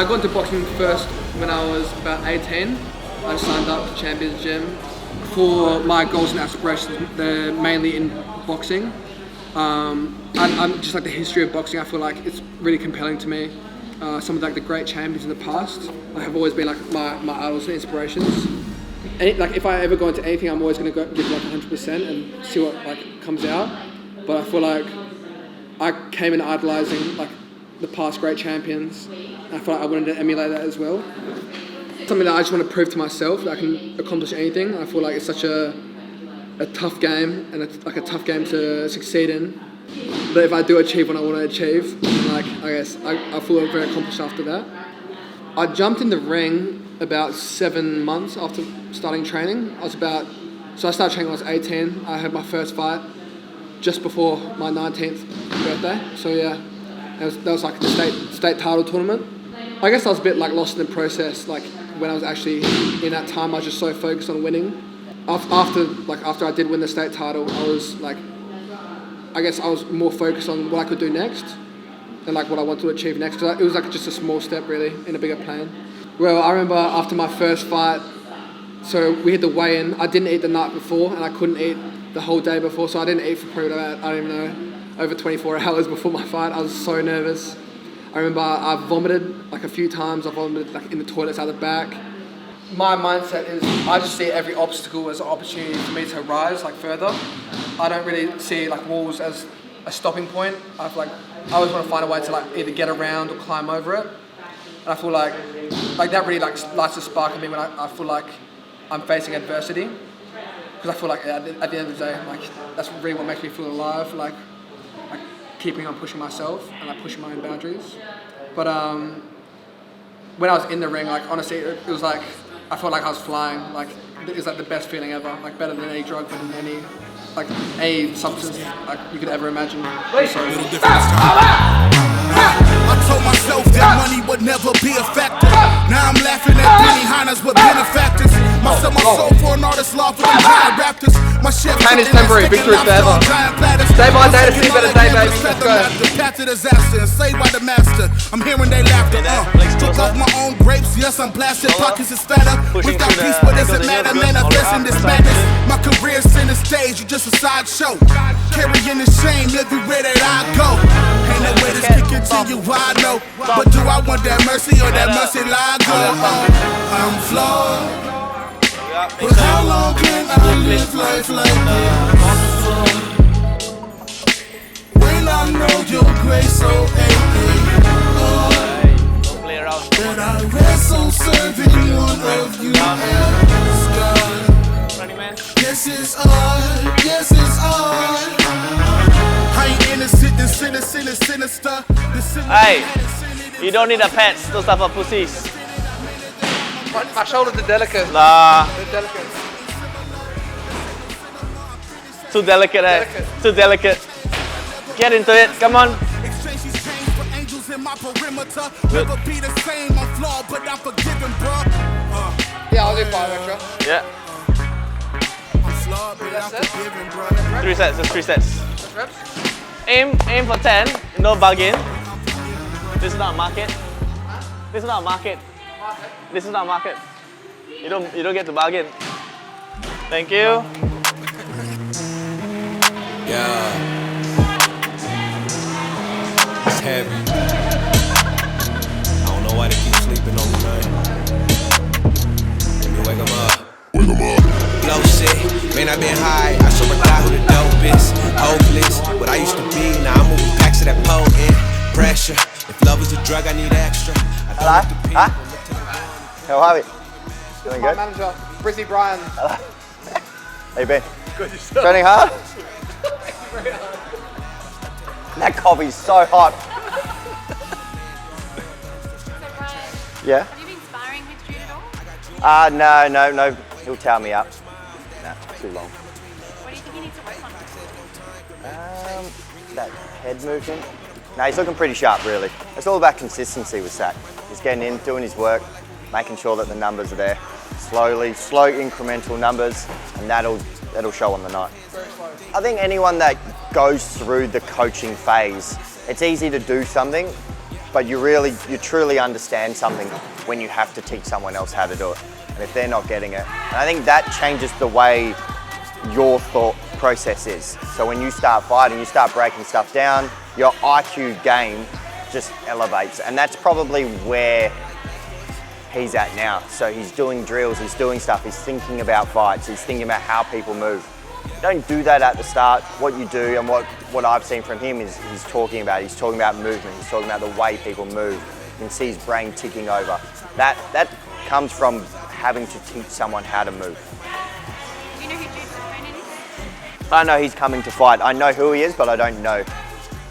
I got into boxing first when I was about 18. I signed up to Champions Gym. For my goals and aspirations, they're mainly in boxing. I'm just like the history of boxing. I feel like it's really compelling to me. Some of like the great champions in the past have always been like my idols and inspirations. And like if I ever go into anything, I'm always going to give like 100% and see what like comes out. But I feel like I came in idolizing like the past great champions. And I feel like I wanted to emulate that as well. Something that I just want to prove to myself that I can accomplish anything. I feel like it's such a tough game and it's like a tough game to succeed in. But if I do achieve what I want to achieve, like I guess I feel very accomplished after that. I jumped in the ring about 7 months after starting training. I started training when I was 18. I had my first fight just before my 19th birthday. So yeah, that was like the state title tournament. I guess I was a bit like lost in the process. Like when I was actually in that time, I was just so focused on winning. After I did win the state title, I was like, I guess I was more focused on what I could do next and like what I wanted to achieve next. It was like just a small step really in a bigger plan. Well, I remember after my first fight, so we had the weigh-in. I didn't eat the night before and I couldn't eat the whole day before, so I didn't eat for probably about, I don't even know, over 24 hours before my fight. I was so nervous. I remember I vomited like a few times. I vomited like in the toilets out the back. My mindset is I just see every obstacle as an opportunity for me to rise like further. I don't really see like walls as a stopping point. I feel like I always want to find a way to like either get around or climb over it. And I feel like that really like lights a spark in me when I feel like I'm facing adversity. Because I feel like at the end of the day, like that's really what makes me feel alive. Like keeping on pushing myself and like pushing my own boundaries. But when I was in the ring, like honestly, it was like I felt like I was flying. Like it was like the best feeling ever. Like better than any drug, better than any substance like you could ever imagine. I told myself that money would never be a factor. Now I'm laughing at Benihana's with benefactors. My soul for an artist, law for the giant raptors. My chef pain is temporary, victory is forever. Day by day to see a better day, baby. Let's go. Path to disaster, enslaved by the master. I'm hearing they laughter. Took off my own grapes, yes I'm blasted. Pockets is fatter. Without peace, but doesn't matter. Manifesting this madness. My career's center stage, you just a sideshow. Carrying the shame everywhere that I go. Ain't no way this can continue, I know. But do I want that mercy or that mercy lie go? I'm flawed. But how long can I live life like this? When I know your grace so ain't that I wrestle serving one of you as God. Yes it's odd, yes it's odd. I ain't innocent, the sinner, sinister. Hey, you don't need a pets, those stuff are pussies. My shoulders are delicate. Nah. They're delicate. Too delicate, eh? Too delicate. Get into it, come on. Good. Yeah, I'll do 5 extra. Yeah. 3 sets, there's 3 sets. Aim for 10, no bargain. This is not a market. This is not a market. This is not a market. You don't get to bargain. Thank you. Yeah. It's heavy. I don't know why they keep sleeping on me, man. Let me wake them up. Wake them up. Low shit, man, I been high. I show my guy who the dope is. Hopeless, what I used to be. Now I'm moving back to that potent pressure. If love is a drug, I need extra. I don't have to pee. How are we? Doing My good? manager, Brizzy Bryan. How you been? Good yourself. Training hard? That coffee's so hot. Yeah? Have you been sparring with Jude at all? No. He'll towel me up. No, too long. What do you think he needs to work on? That head movement. No, he's looking pretty sharp, really. It's all about consistency with Zach. He's getting in, doing his work, making sure that the numbers are there. Slowly, slow incremental numbers, and that'll show on the night. I think anyone that goes through the coaching phase, it's easy to do something but you truly understand something when you have to teach someone else how to do it. And if they're not getting it, and I think that changes the way your thought process is. So when you start fighting, you start breaking stuff down, your IQ game just elevates. And that's probably where he's at now. So he's doing drills, he's doing stuff, he's thinking about fights, he's thinking about how people move. Don't do that at the start. What you do and what I've seen from him is he's talking about movement, he's talking about the way people move. You can see his brain ticking over. That comes from having to teach someone how to move. Do you know who Jude's opponent is? I know he's coming to fight. I know who he is, but I don't know.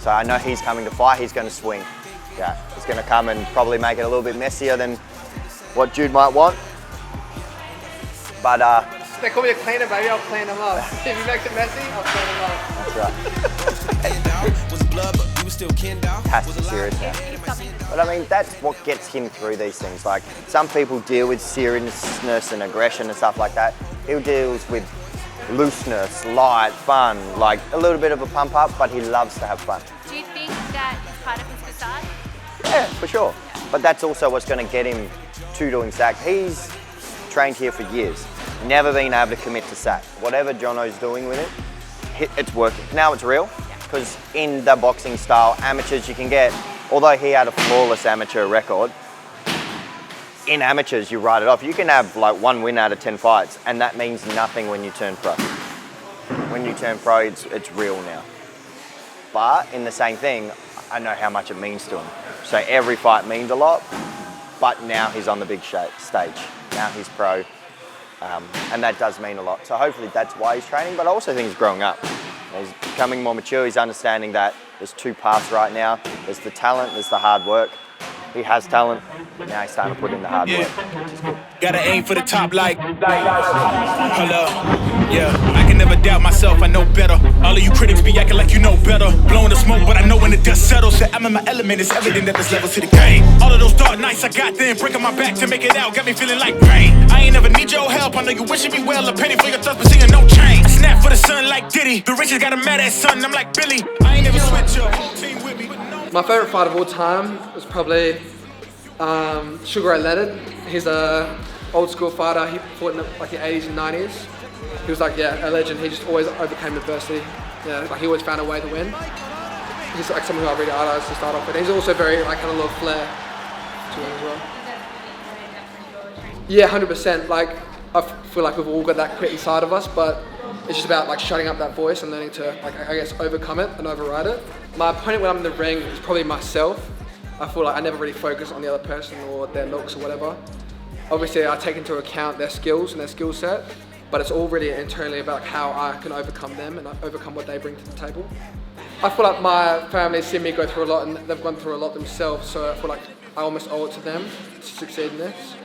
So I know he's coming to fight, he's going to swing. Yeah, he's going to come and probably make it a little bit messier than what Jude might want. But they call me a cleaner, baby. I'll clean them up. If he makes it messy, I'll clean them up. That's right. Has to be serious now. But I mean, that's what gets him through these things. Like, some people deal with seriousness and aggression and stuff like that. He deals with looseness, light, fun, like a little bit of a pump up, but he loves to have fun. Do you think that is part of his facade? Yeah, for sure. But that's also what's going to get him to doing sack. He's trained here for years, never been able to commit to sack. Whatever Jono's doing with it, it's working. Now it's real, because in the boxing style, amateurs you can get, although he had a flawless amateur record, in amateurs you write it off. You can have like 1 win out of 10 fights, and that means nothing when you turn pro. When you turn pro, it's real now. But in the same thing, I know how much it means to him. So every fight means a lot, but now he's on the big stage. Now he's pro, and that does mean a lot. So hopefully that's why he's training, but I also think he's growing up. He's becoming more mature. He's understanding that there's 2 paths right now. There's the talent, there's the hard work. He has talent, but now he's starting to put in the hard work, which is good. Gotta aim for the top like, hold up, yeah. I can never doubt myself, I know better. All of you critics be acting like you know better. Blowing the smoke, but I know when the dust settles. That I'm in my element, it's evident that there's levels to the game. All of those dark nights I got then, breaking my back to make it out, got me feeling like rain. I ain't never need your help, I know you wishing me well. A penny for your thoughts, but seeing no change. I snap for the sun like Diddy, the riches got a mad ass son, I'm like Billy. I ain't never switch up, whole team with me. My favourite fight of all time was probably Sugar Ray Leonard. He's a old school fighter. He fought in the 80s and 90s. He was like, a legend. He just always overcame adversity. Yeah, like he always found a way to win. He's like someone who I really idolize to start off with. He's also very like kind of a little flair to him as well. Yeah, 100%. Like I feel like we've all got that quit inside of us, but it's just about like shutting up that voice and learning to like I guess overcome it and override it. My opponent when I'm in the ring is probably myself. I feel like I never really focus on the other person or their looks or whatever. Obviously, I take into account their skills and their skill set, but it's all really internally about how I can overcome them and overcome what they bring to the table. I feel like my family's seen me go through a lot and they've gone through a lot themselves, so I feel like I almost owe it to them to succeed in this.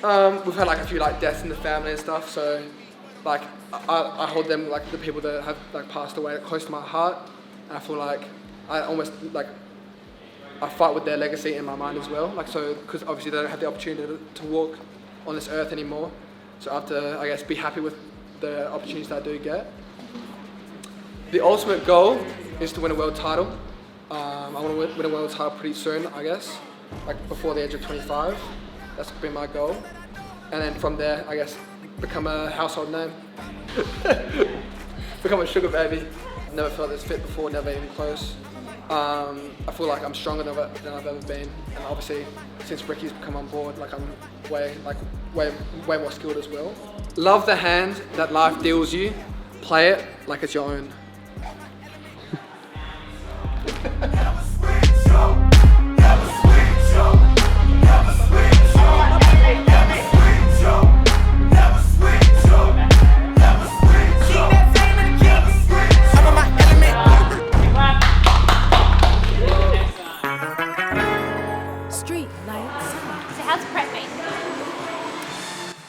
We've had like a few like deaths in the family and stuff, so like I hold them like the people that have like passed away close to my heart, and I feel like I almost like I fight with their legacy in my mind as well, like so because obviously they don't have the opportunity to walk on this earth anymore, so I have to I guess be happy with the opportunities that I do get. The ultimate goal is to win a world title. I want to win a world title pretty soon, I guess, like before the age of 25. That's been my goal, and then from there, I guess, become a household name. Become a sugar baby. Never felt this fit before, never even close. I feel like I'm stronger than I've ever been, and obviously, since Ricky's come on board, like I'm way more skilled as well. Love the hand that life deals you. Play it like it's your own.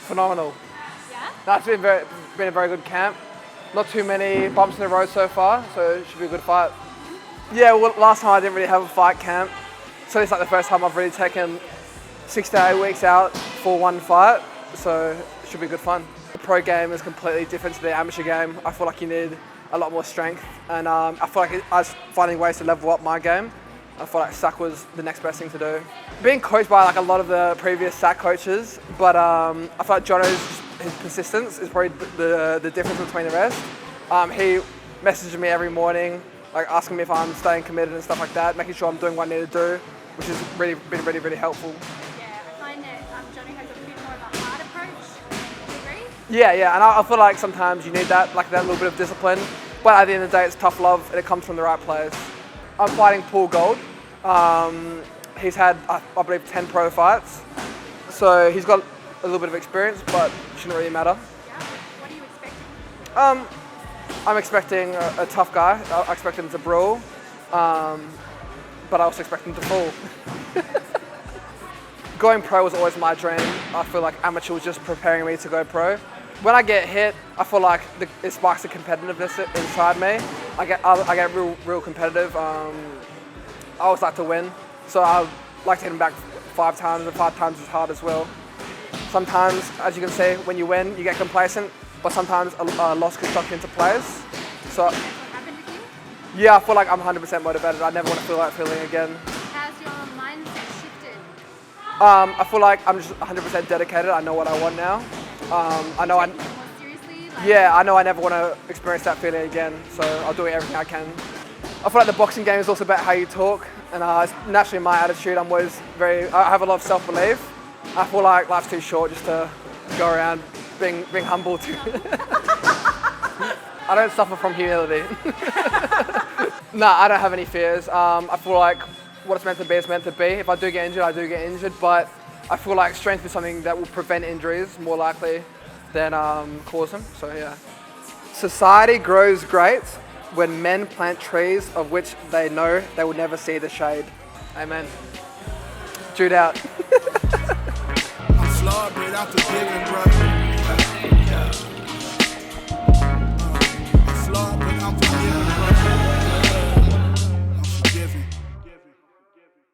Phenomenal. Yeah? That's been a very good camp. Not too many bumps in the road so far, so it should be a good fight. Yeah, well, last time I didn't really have a fight camp, so it's like the first time I've really taken 6 to 8 weeks out for one fight, so it should be good fun. The pro game is completely different to the amateur game. I feel like you need a lot more strength, and I feel like I was finding ways to level up my game. I feel like SAC was the next best thing to do. Being coached by like a lot of the previous SAC coaches, but I feel like Jono's his persistence is probably the difference between the rest. He messages me every morning, like asking me if I'm staying committed and stuff like that, making sure I'm doing what I need to do, which has been really helpful. Yeah, I find that Johnny has a bit more of a hard approach. Do you agree? Yeah, and I feel like sometimes you need that, like that little bit of discipline. But at the end of the day, it's tough love, and it comes from the right place. I'm fighting Paul Gold. He's had, I believe, 10 pro fights, so he's got a little bit of experience, but it shouldn't really matter. Yeah. What are you expecting? I'm expecting a tough guy. I expect him to brawl, but I also expect him to fall. Going pro was always my dream. I feel like amateur was just preparing me to go pro. When I get hit, I feel like it sparks the competitiveness inside me. I get real competitive. I always like to win, so I like to hit him back 5 times, and 5 times as hard as well. Sometimes, as you can see, when you win, you get complacent, but sometimes a loss can shock you into place. So, What happened with you? yeah, I feel like I'm 100% motivated. I never want to feel that feeling again. How's your mindset shifted? I feel like I'm just 100% dedicated. I know what I want now. I know Taking it more seriously? Like, Yeah, I know I never want to experience that feeling again, so I'll do everything I can. I feel like the boxing game is also about how you talk, and it's naturally my attitude. I have a lot of self-belief. I feel like life's too short just to go around being humble too. I don't suffer from humility. No, I don't have any fears. I feel like what it's meant to be is meant to be. If I do get injured, I do get injured, but I feel like strength is something that will prevent injuries more likely than cause them, so yeah. Society grows great when men plant trees of which they know they will never see the shade. Amen. Jude out. I'm flawed, but out the giving, bro.